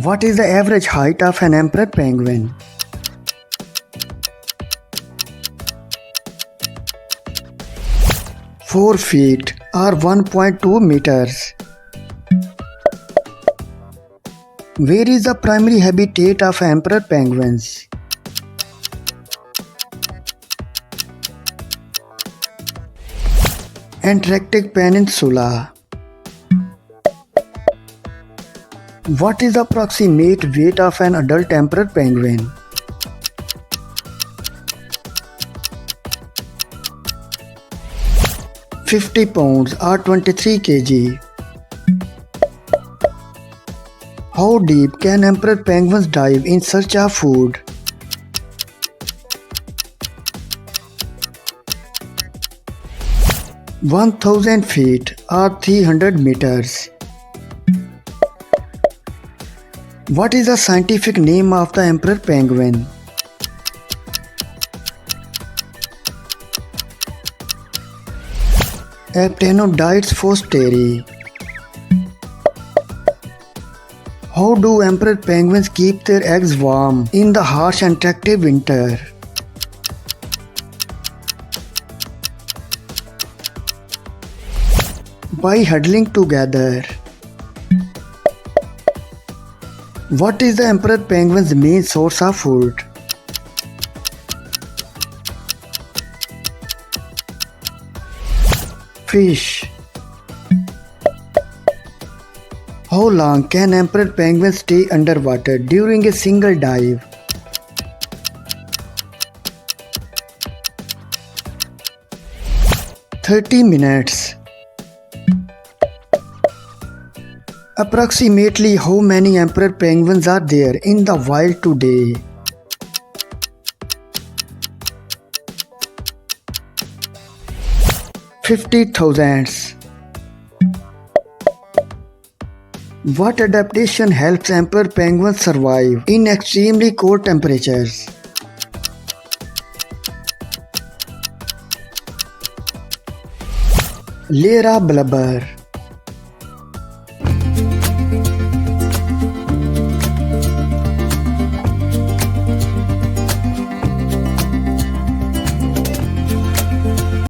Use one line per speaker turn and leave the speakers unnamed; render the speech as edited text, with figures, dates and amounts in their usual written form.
What is the average height of an emperor penguin? Four feet or 1.2 meters. Where is the primary habitat of emperor penguins? Antarctic Peninsula. What is the approximate weight of an adult emperor penguin? £50 or 23 kg. How deep can emperor penguins dive in search of food? (1,000 feet or 300 meters). What is the scientific name of the emperor penguin? Aptenodytes forsteri. How do emperor penguins keep their eggs warm in the harsh Antarctic winter? By huddling together. What is the emperor penguin's main source of food? Fish. How long can emperor penguins stay underwater during a single dive? (30 minutes). Approximately how many emperor penguins are there in the wild today? (50,000). What adaptation helps emperor penguins survive in extremely cold temperatures? Layer of blubber.